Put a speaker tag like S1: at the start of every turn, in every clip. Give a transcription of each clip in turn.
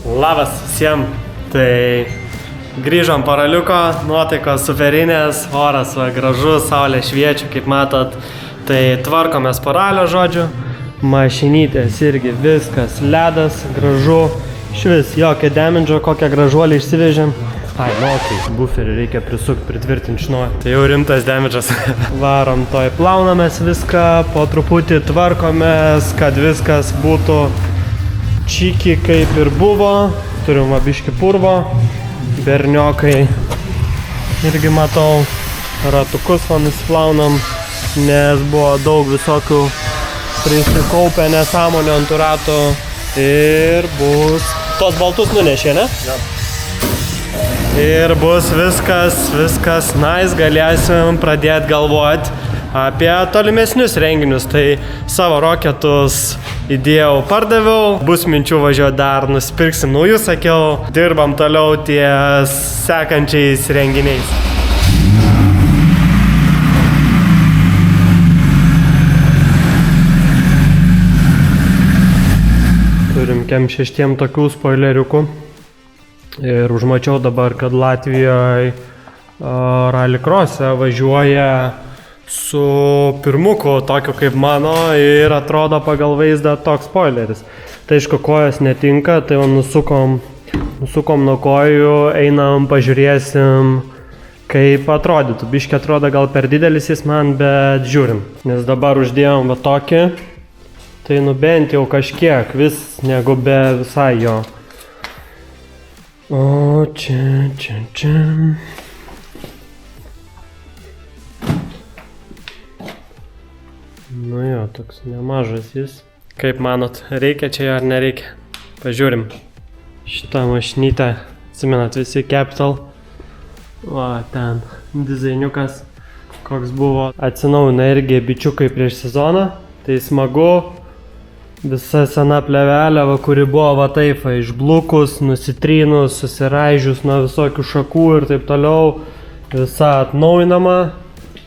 S1: Labas visiems. Tai grįžom paraliuko, nuotaikos superinės, oras gražus, saulė šviečia, kaip matot. Tai tvarkomės paralio žodžiu. Mašinytės irgi viskas, ledas, gražu. Švis, jokio damage, kokią gražuolį išsivežėm. Ai, tai buferį reikia prisukti, pritvirtinti šnuo. Tai jau rimtas damage'as. Varom toj, plaunamės viską, po truputį tvarkomės, kad viskas būtų čiki kaip ir buvo. Turim biškį purvo, berniokai irgi matau, ratukus nusiplaunam, nes buvo daug visokių prisikaupę nesąmonę ant ratų ir bus... Tos baltus nunešė, ne? Ja. Ir bus viskas nice, galėsim pradėti galvoti apie tolimesnius renginius. Tai savo roketus įdėjau, pardaviau, bus minčių važiuoti dar, nusipirksim naujus, sakiau, dirbam toliau ties sekančiais renginiais. Turim kem 6 tokių spoileriukų ir užmačiau dabar, kad Latvijoje rallycross'e važiuoja su pirmuku, tokiu kaip mano, ir atrodo pagal vaizdą toks spoileris. Tai aišku, kojos netinka, tai nusukom nuo kojų, einam, pažiūrėsim, kaip atrodytų. Biškį atrodo gal per didelis jis man, bet žiūrim. Nes dabar uždėjom va tokį, tai bent jau kažkiek, vis negu be visai jo. O čia. Nu jo, toks nemažas jis. Kaip manot, reikia čia ar nereikia? Pažiūrim. Šitą mašinytę, atsimenat visi Capital. Va, ten dizainiukas, koks buvo. Atsinaujina irgi bičiukai prieš sezoną. Tai smagu. Visa sena plevelė, kuri buvo va taip, išblukus, nusitrynus, susiraižius nuo visokių šakų ir taip toliau. Visa atnaujinama,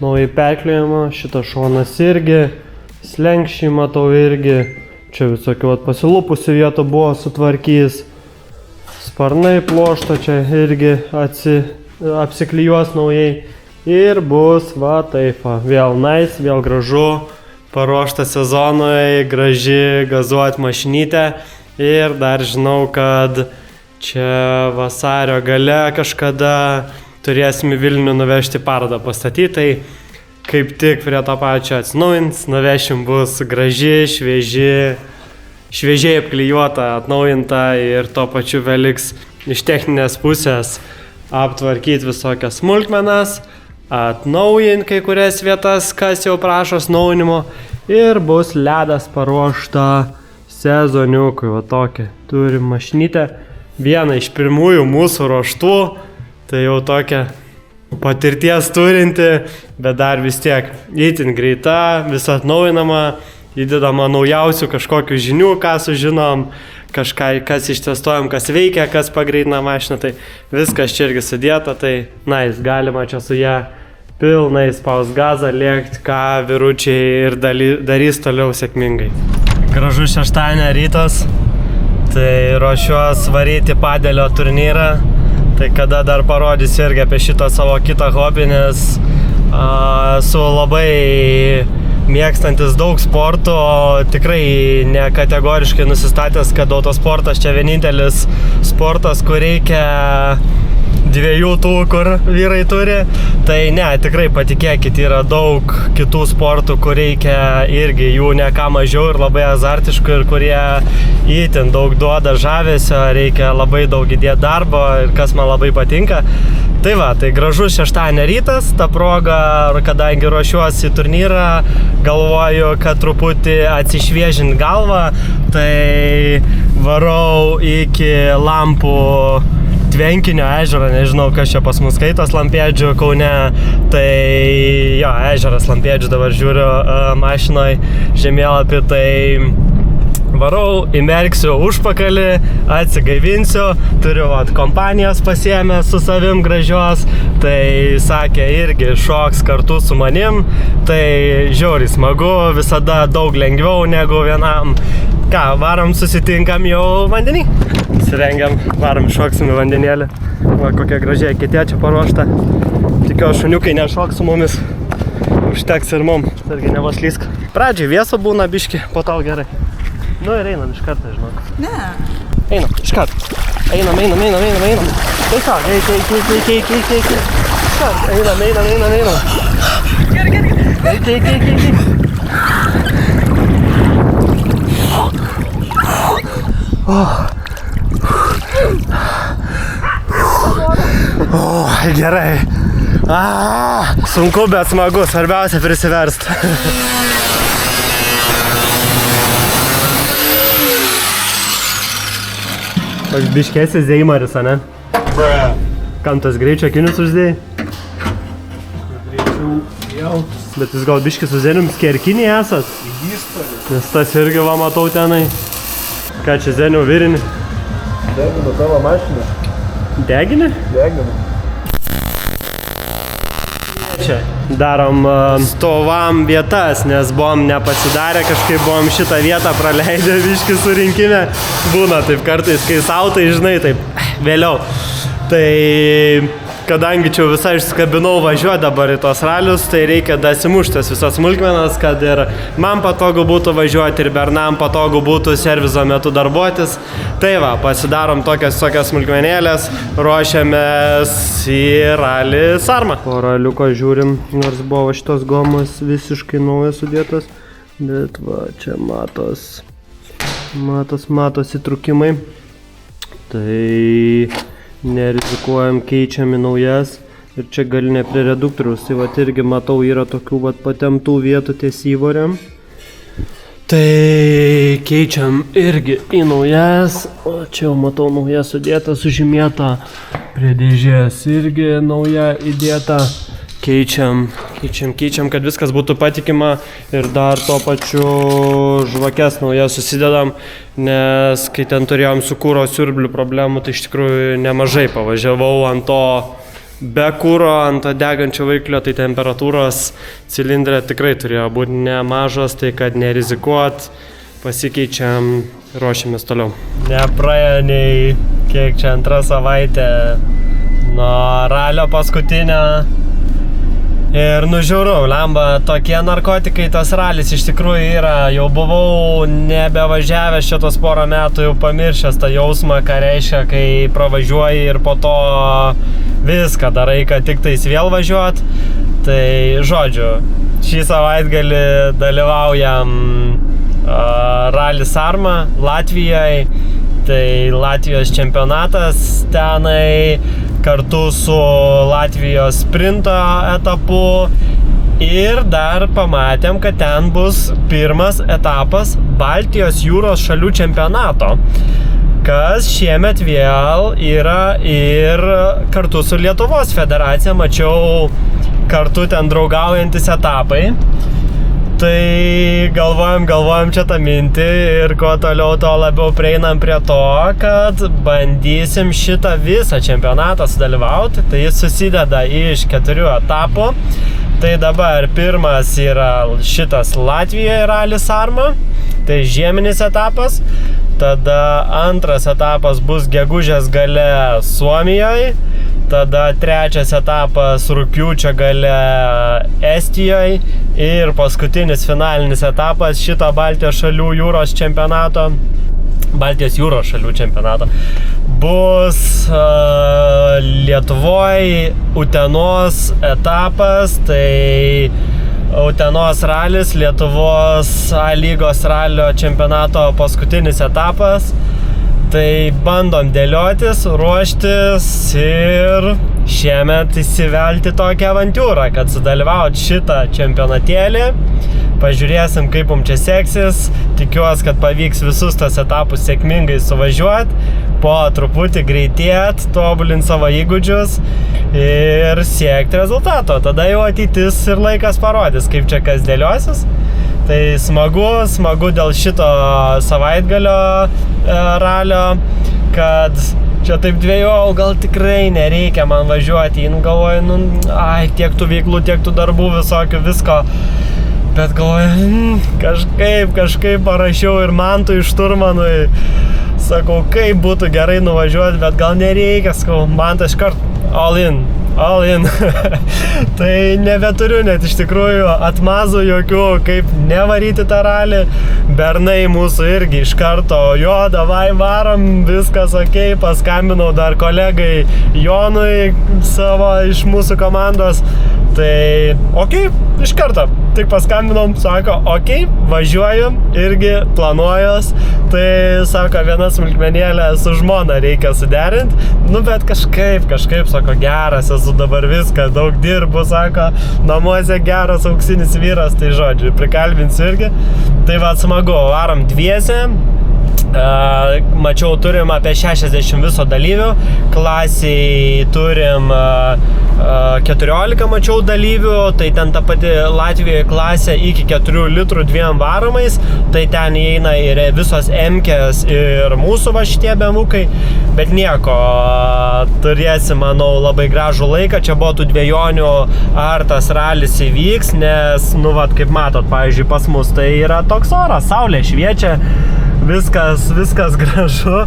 S1: naujai perkliejama, šitas šonas irgi, slenkščiai matau irgi. Čia visokių pasilupusių vietų buvo sutvarkys. Sparnai plošto čia irgi apsiklijuos naujai. Ir bus va taip, vėl nice, vėl gražu. Paruošta sezonui, graži gazuot mašinytę ir dar žinau, kad čia vasario gale kažkada turėsim į Vilnių nuvežti parodą pastatyti, tai kaip tik prie to pačio atsinaujins, nuvešim bus graži, šviežiai apklijuota, atnaujinta ir tuo pačiu veliks iš techninės pusės aptvarkyti visokias smulkmenas, atnaujinti kai kurias vietas, kas jau prašo atnaujinimo ir bus ledas paruošta sezoniukui, va tokia. Turim mašinytę, vieną iš pirmųjų mūsų ruoštų, tai jau tokia patirties turinti, bet dar vis tiek itin greita, vis atnaujinama, įdedama naujausių kažkokių žinių, ką sužinom, kažką, kas ištestuojam, kas veikia, kas pagreitina mašiną, tai viskas čia irgi sudėta, tai nice, galima čia su ją pilnai spaus gazą, lėkti, ką vyručiai ir darys toliau sėkmingai. Gražus šeštadienio rytas, tai ruošiuos varyti padelio turnyrą, tai kada dar parodysiu irgi apie šitą savo kitą hobį, nes esu labai mėgstantis daug sportų, tikrai ne kategoriškai nusistatęs, kad autosportas čia vienintelis sportas, kur reikia dviejų tų, kur vyrai turi. Tai ne, tikrai patikėkit, yra daug kitų sportų, kur reikia irgi jų ne ką mažiau ir labai azartiškų ir kurie itin daug duoda žavesio, reikia labai daug įdėti darbo ir kas man labai patinka. Tai va, tai gražus šeštadienio rytas, ta proga, kadangi ruošiuosi į turnyrą, galvoju, kad truputį atsišviežint galvą, tai varau iki Lampų Tvenkinio ežero, nežinau, kas čia pas mus skaitos Lampėdžių Kaune, tai jo, ežeras Lampėdžių dabar žiūriu mašinoj žemėlapį, tai varau, įmerksiu užpakalį, atsigaivinsiu, turiu kompanijos pasiėmę su savim gražios, tai sakė irgi šoks kartu su manim, tai žiauriai smagu, visada daug lengviau negu vienam. Ką, varom susitinkam jau vandenį? pasirengiam, varom šoksim į vandenėlį. Va, kokia gražiai kitė čia paruošta. Tikiuosi, šuniukai nešoks su mumis. Užteks ir mum, irgi nevaslysk. Pradžiai vėso būna biški, po to gerai. Nu ir einam iš karto, žinok.
S2: Ne.
S1: Einam, iš karto. Einam. Tai ką, eik. Iš karto, einam. Gerai. Eik. Gerai. Sunku, bet smagu, svarbiausia prisiverst. Toks biškėsis Zeimaris, ane? Kam tas greičio akinius uždėjai? Bet jūs gal biškis su Zenium skerkinį esat? Nes tas irgi va matau tenai. Ką čia Zenium virini?
S3: Deginu tavo mašiną.
S1: Degini?
S3: Deginu.
S1: Čia darom stovam vietas, nes buvom nepasidarę, kažkaip buvom šitą vietą praleidę biškį surinkime. Būna taip kartais, kai sautai, žinai, taip vėliau. Tai kadangi čia visai išskabinau važiuoti dabar į tos ralius, tai reikia dasimuštas visas smulkmenas, kad ir man patogu būtų važiuoti ir Bernam patogu būtų servizo metu darbuotis. Tai va, pasidarom tokias smulkmenėlės, ruošiamės į ralį Sarmą. Po raliuko žiūrim, nors buvo šitos gomos visiškai naujas sudėtas, bet va, čia matosi trūkimai. Tai nerizikuojam, keičiam į naujas ir čia galinė prie reduktoriaus, tai vat irgi matau yra tokių vat patemtų vietų ties įvoriam. Tai keičiam irgi į naujas, o čia jau matau nauja sudėta, sužymėta, prie dėžės irgi nauja įdėta. Keičiam, kad viskas būtų patikima ir dar tuo pačiu žvakes naujas susidedam, nes kai ten turėjom su kūro siurblių problemų, tai iš tikrųjų nemažai pavažiavau ant to be kūro, ant to degančio variklio, tai temperatūros cilindrė tikrai turėjo būti nemažas, tai kad nerizikuot, pasikeičiam, ruošiamės toliau. Nepraėjo nei kiek čia antrą savaitę nuo ralio paskutinio. Ir nužiūrau, lemba, tokie narkotikai tas ralis iš tikrųjų yra, jau buvau nebevažiavęs šitos porą metų, jau pamiršęs tą jausmą, ką reiškia, kai pravažiuoji ir po to viską darai, kad tik tais vėl važiuot. Tai žodžiu, šį savaitgalį dalyvaujam rally Sarma Latvijoje, tai Latvijos čempionatas tenai, kartu su Latvijos sprinto etapu ir dar pamatėm, kad ten bus pirmas etapas Baltijos jūros šalių čempionato, kas šiemet vėl yra ir kartu su Lietuvos federacija, mačiau kartu ten draugaujantis etapai. Tai galvojam čia tą mintį ir kuo toliau, to labiau prieinam prie to, kad bandysim šitą visą čempionatą sudalyvauti. Tai jis susideda iš 4 etapų. Tai dabar pirmas yra šitas Latvijoje rally Sarma, tai žieminis etapas. Tada antras etapas bus gegužės gale Suomijoje. Tada trečias etapas rugpjūčio gale Estijoje ir paskutinis finalinis etapas šito Baltijos šalių jūros čempionato, Baltijos jūros šalių čempionato, bus Lietuvoje Utenos etapas, tai Utenos ralis, Lietuvos A lygos ralio čempionato paskutinis etapas. Tai bandom dėliotis, ruoštis ir šiemet įsivelti tokią avantūrą, kad sudalyvaut šitą čempionatėlį. Pažiūrėsim, kaip mums čia seksis. Tikiuosi, kad pavyks visus tas etapus sėkmingai suvažiuoti, po truputį greitėt, tobulint savo įgūdžius ir siekti rezultato. Tada jau ateitis ir laikas parodys, kaip čia kas dėliosis. Tai smagu dėl šito savaitgalio ralio, kad čia taip dvejojau, gal tikrai nereikia man važiuoti. Galvoju, tiek tų veiklų, tiek tų darbų, visokių, visko. Bet galvoju, kažkaip parašiau ir Mantui Šturmanui. Sakau, kaip būtų gerai nuvažiuoti, bet gal nereikia, sakau, man tai iškart all in. Tai nebeturiu net iš tikrųjų atmazų jokių, kaip nevaryti tą ralį. Bernai mūsų irgi iš karto, jo, davai varom, viskas okei, paskambinau dar kolegai Jonui savo iš mūsų komandos. Tai okei, iš karto, tik paskambinom, sako, okei, važiuojam, irgi planuojos. Tai sako, viena smulkmenėlė su žmona reikia suderinti. Nu, bet kažkaip, sako, geras esu dabar viską, daug dirbu, sako, namuose geras auksinis vyras, tai žodžiu, prikalbinsiu irgi. Tai va, smagu, varom dviese. Mačiau, turim apie 60 viso dalyvių, klasiai turim 14, mačiau, dalyvių, tai ten ta pati Latvijoje klasė iki 4 litrų 2 varomais, tai ten įeina ir visos M-kės ir mūsų va šitie bemukai, bet nieko, turėsim, manau, labai gražų laiką. Čia buvo tų dviejonių, ar tas ralis įvyks, nes, nu, vat, kaip matot, pavyzdžiui, pas mus tai yra toks oras, saulė šviečia, viskas gražu,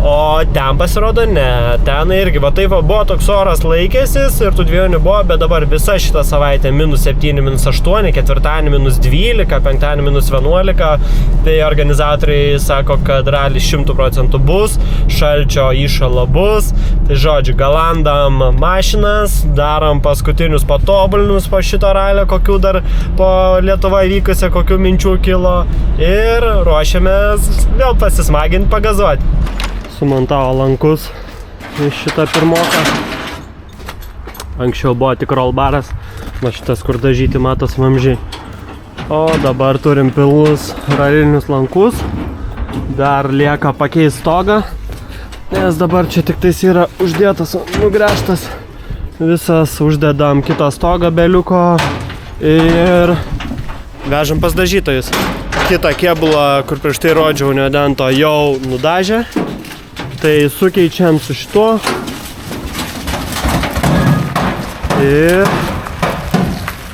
S1: o ten pasirodo ne, ten irgi, va taip buvo toks oras laikėsis ir tų dviejonių buvo, bet dabar visa šita savaitė -7, -8, ketvirtadienį -12, penktadienį -11, tai organizatoriai sako, kad ralis 100% bus, šalčio įšalo bus, tai žodžiu, galandam mašinas, darom paskutinius patobulinimus po šito ralio, kokių dar po Lietuvoje vykusią, kokių minčių kilo ir ruošiamės vėl pasismaginti, pagazuoti. Sumontavo lankus iš šitą pirmoką. Anksčiau buvo tik rollbaras, va šitas, kur dažyti matos vamzdžiai. O dabar turim pilnus ralinius lankus. Dar lieka pakeisti stogą, nes dabar čia tik tais yra uždėtas, nugręžtas. Visas uždedam kitą stogą beliuko ir vežam pas dažytojus. Kitą kėbulą, kur prieš tai rodžiau, neodento jau nudažė. Tai sukeičiam su šituo. Ir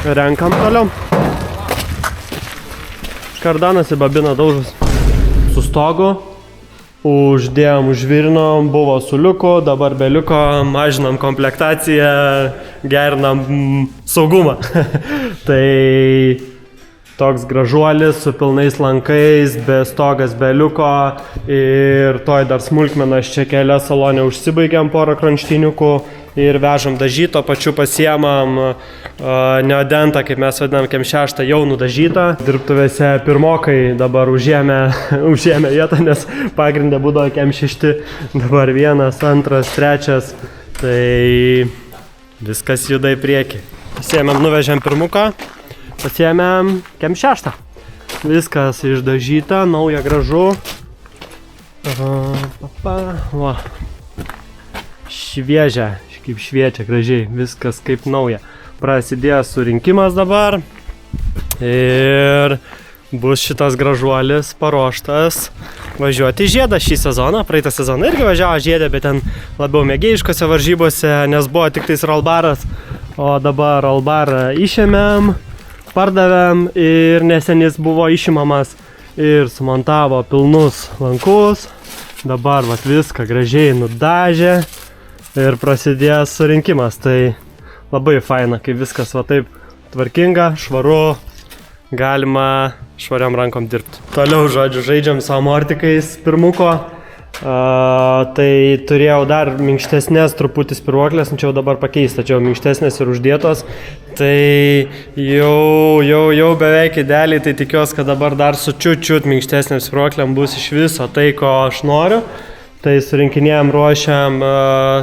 S1: renkam toliau. Kardanas į babiną daužus. Su stogu. Uždėjom, užvirinom, buvo su liuku, dabar be liuko, mažinam komplektaciją, gerinam saugumą. Tai toks gražuolis su pilnais lankais, be stogas, be liuko ir toj dar smulkmenas čia kelias salonė užsibaigiam porą kranštiniukų ir vežam dažyto, pačiu pasiemam neodentą, kaip mes vadinam, KEM6 jau nudažytą. Dirbtuvėse pirmokai dabar užėmė vietą, nes pagrindė būdavo KEM6, dabar 1, 2, 3, tai viskas juda į priekį. Pasiemėm, nuvežėm pirmuką. Pasiėmėm KEM6. Viskas išdažyta, nauja, gražu. Va. Šviežia, kaip šviečia gražiai, viskas kaip nauja. Prasidėjo surinkimas dabar. Ir bus šitas gražuolis paruoštas važiuoti žiedą šį sezoną. Praeitą sezoną irgi važiavo žiedę, bet ten labiau mėgėjiškose varžybose, nes buvo tik tais rollbaras. O dabar rollbarą išėmėm. Pardavėm ir nesenis buvo išimamas ir sumontavo pilnus lankus. Dabar vat viską gražiai nudažė ir prasidės surinkimas. Tai labai faina, kai viskas va taip tvarkinga, švaru, galima švariom rankom dirbti. Toliau, žodžiu, žaidžiam su amortikais pirmuko. Tai turėjau dar minkštesnės truputį spiruoklės, čia jau dabar pakeista, čia jau minkštesnės ir uždėtos. Tai jau beveik idealiai, tai tikiuosi, kad dabar dar su čiut minkštesnėm spiruoklėm bus iš viso tai, ko aš noriu. Tai surinkinėjom, ruošiam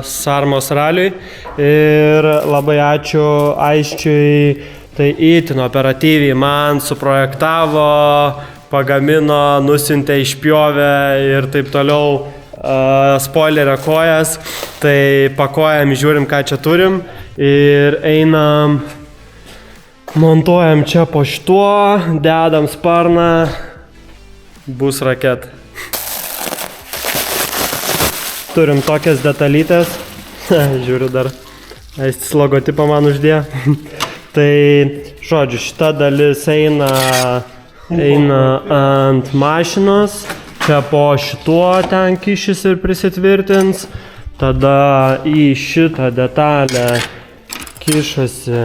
S1: Sarmos raliui ir labai ačiū Aisčiui, tai itin operatyviai man suprojektavo, pagamino, nusiuntė, išpjovė ir taip toliau spoilerio kojas. Tai pakojam, žiūrim, ką čia turim ir einam, montuojam čia po šituo, dedam sparną, bus raketa. Turim tokias detalytės, žiūriu dar, Aistis logotipą man uždėjo. Tai, žodžiu, šita dalis eina ant mašinos, čia po šituo ten kišis ir prisitvirtins. Tada į šitą detalę kišasi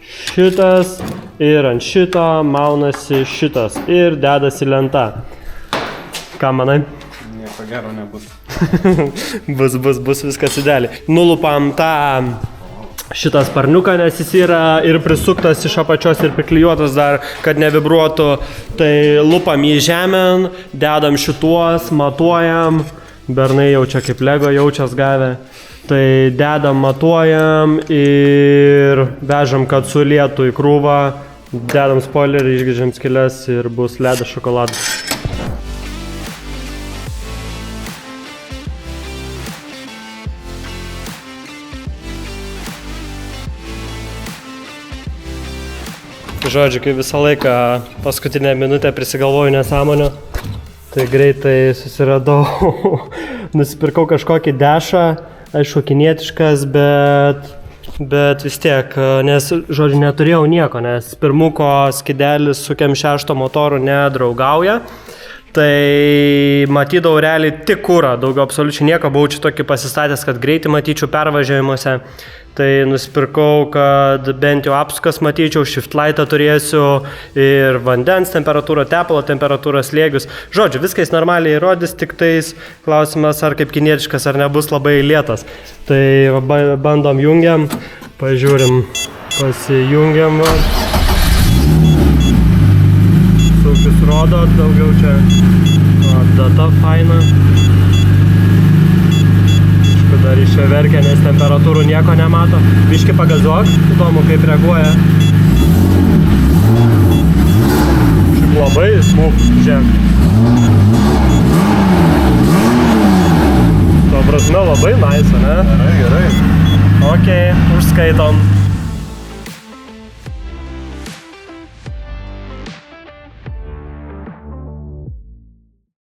S1: šitas ir ant šito maunasi šitas ir dedasi lenta. Ką manai?
S3: Nieko gero nebus.
S1: bus viskas idealiai. Nulupam tą šitą sparniuką, nes jis yra ir prisuktas iš apačios ir priklijuotas dar, kad nevibruotų. Tai lupam jį žemėn, dedam šituos, matuojam. Bernai jaučia kaip Lego jaučias gavę. Tai dedam, matuojam ir vežam, kad sulietų į krūvą. Dedam spoilerį, išgrįžiam skyles ir bus ledas šokoladas. Žodžiu, kai visą laiką paskutinę minutę prisigalvoju nesąmonę, tai greitai susiradau, nusipirkau kažkokį dešą, aišku, kinietiškas, bet vis tiek, nes, žodžiu, neturėjau nieko, nes pirmuko skidelis su KM6 motoru nedraugauja. Tai matydavau realiai tik kurą, daugiau absoliučiai nieko, buvau čia tokį pasistatęs, kad greitį matyčiau pervažiavimuose. Tai nusipirkau, kad bent jau apsukas matyčiau, shift lightą turėsiu ir vandens temperatūrą, tepalo temperatūrą, slėgius. Žodžiu, viskas normaliai įrodys, tik tais klausimas, ar kaip kinietiškas, ar nebus labai lėtas. Tai bandom jungiam, pažiūrim, pasijungiam. Sukis rodo, daugiau čia data faina. Aišku, dar iš čia verkia, nes temperatūrų nieko nemato. Biškį pagazuok, įdomu kaip reaguoja. Šiaip labai smūg, žiūrėk. Tuo prasme labai nice, ne?
S3: Gerai.
S1: Ok, užskaitom.